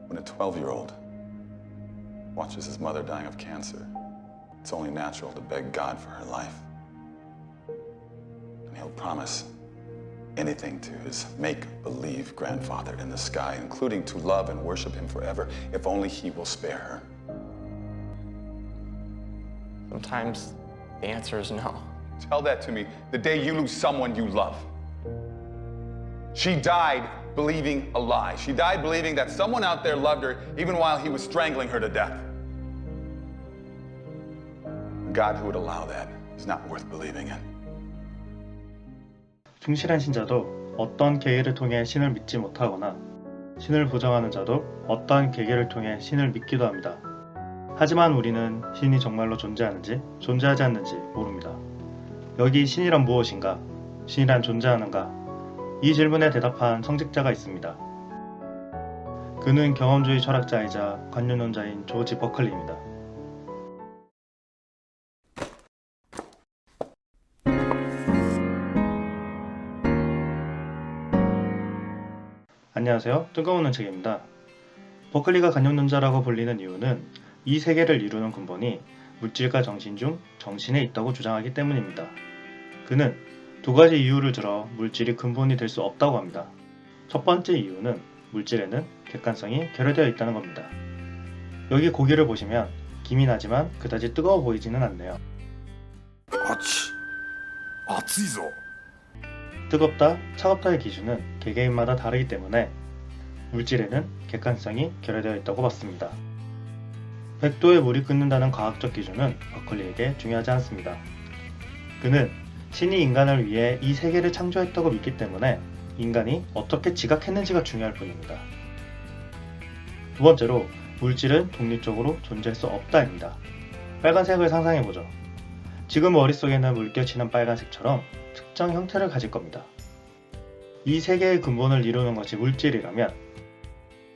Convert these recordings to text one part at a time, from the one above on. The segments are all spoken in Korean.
When a 12-year-old watches his mother dying of cancer, it's only natural to beg God for her life. And he'll promise anything to his make-believe grandfather in the sky, including to love and worship him forever, if only he will spare her. Sometimes the answer is no. Tell that to me the day you lose someone you love. She died believing a lie. She died believing that someone out there loved her even while he was strangling her to death. A God who would allow that is not worth believing in. 충실한 신자도 어떤 계기를 통해 신을 믿지 못하거나 신을 부정하는 자도 어떠한 계기를 통해 신을 믿기도 합니다. 하지만 우리는 신이 정말로 존재하는지 존재하지 않는지 모릅니다. 여기 신이란 무엇인가? 신이란 존재하는가? 이 질문에 대답한 성직자가 있습니다. 그는 경험주의 철학자이자 관념론자인 조지 버클리입니다. 안녕하세요. 뜨거운 책입니다. 버클리가 관념론자라고 불리는 이유는 이 세계를 이루는 근본이 물질과 정신 중 정신에 있다고 주장하기 때문입니다. 그는 두 가지 이유를 들어 물질이 근본이 될 수 없다고 합니다. 첫 번째 이유는 물질에는 객관성이 결여되어 있다는 겁니다. 여기 고기를 보시면 김이 나지만 그다지 뜨거워 보이지는 않네요. 뜨겁다, 차갑다의 기준은 개개인마다 다르기 때문에 물질에는 객관성이 결여되어 있다고 봤습니다. 100도에 물이 끓는다는 과학적 기준은 버클리에게 중요하지 않습니다. 그는 신이 인간을 위해 이 세계를 창조했다고 믿기 때문에 인간이 어떻게 지각했는지가 중요할 뿐입니다. 두 번째로, 물질은 독립적으로 존재할 수 없다입니다. 빨간색을 상상해보죠. 지금 머릿속에는 물결치는 빨간색처럼 특정 형태를 가질 겁니다. 이 세계의 근본을 이루는 것이 물질이라면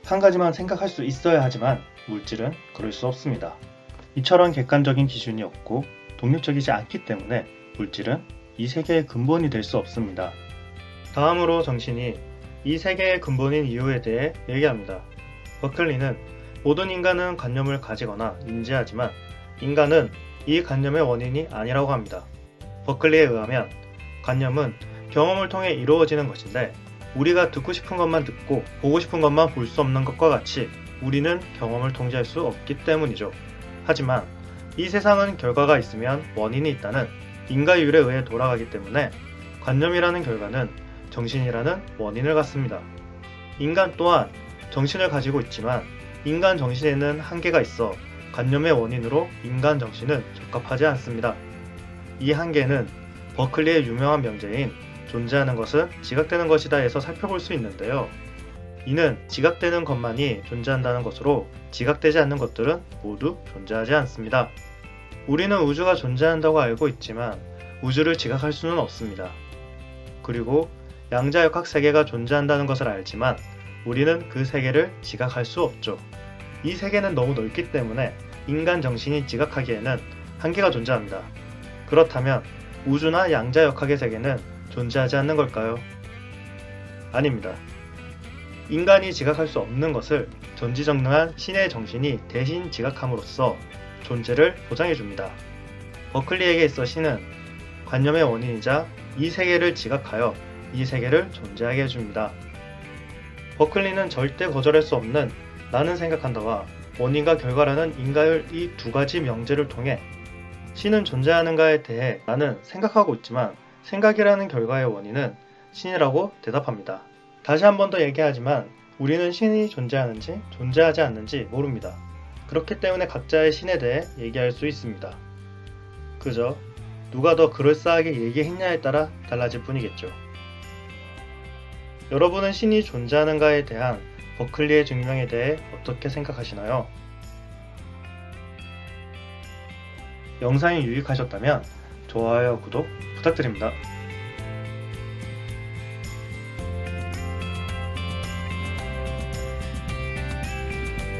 한 가지만 생각할 수 있어야 하지만 물질은 그럴 수 없습니다. 이처럼 객관적인 기준이 없고 독립적이지 않기 때문에 물질은 이 세계의 근본이 될 수 없습니다. 다음으로 정신이 이 세계의 근본인 이유에 대해 얘기합니다. 버클리는 모든 인간은 관념을 가지거나 인지하지만 인간은 이 관념의 원인이 아니라고 합니다. 버클리에 의하면 관념은 경험을 통해 이루어지는 것인데 우리가 듣고 싶은 것만 듣고 보고 싶은 것만 볼 수 없는 것과 같이 우리는 경험을 통제할 수 없기 때문이죠. 하지만 이 세상은 결과가 있으면 원인이 있다는 인과율에 의해 돌아가기 때문에 관념이라는 결과는 정신이라는 원인을 갖습니다. 인간 또한 정신을 가지고 있지만 인간 정신에는 한계가 있어 관념의 원인으로 인간 정신은 적합하지 않습니다. 이 한계는 버클리의 유명한 명제인 존재하는 것은 지각되는 것이다에서 살펴볼 수 있는데요. 이는 지각되는 것만이 존재한다는 것으로 지각되지 않는 것들은 모두 존재하지 않습니다. 우리는 우주가 존재한다고 알고 있지만 우주를 지각할 수는 없습니다. 그리고 양자역학 세계가 존재한다는 것을 알지만 우리는 그 세계를 지각할 수 없죠. 이 세계는 너무 넓기 때문에 인간 정신이 지각하기에는 한계가 존재합니다. 그렇다면 우주나 양자역학의 세계는 존재하지 않는 걸까요? 아닙니다. 인간이 지각할 수 없는 것을 전지전능한 신의 정신이 대신 지각함으로써 존재를 보장해줍니다. 버클리에게 있어 신은 관념의 원인이자 이 세계를 지각하여 이 세계를 존재하게 해줍니다. 버클리는 절대 거절할 수 없는 나는 생각한다와 원인과 결과라는 인과율 이 두 가지 명제를 통해 신은 존재하는가에 대해 나는 생각하고 있지만 생각이라는 결과의 원인은 신이라고 대답합니다. 다시 한 번 더 얘기하지만 우리는 신이 존재하는지 존재하지 않는지 모릅니다. 그렇기 때문에 각자의 신에 대해 얘기할 수 있습니다. 그저 누가 더 그럴싸하게 얘기했냐에 따라 달라질 뿐이겠죠. 여러분은 신이 존재하는가에 대한 버클리의 증명에 대해 어떻게 생각하시나요? 영상이 유익하셨다면 좋아요, 구독 부탁드립니다.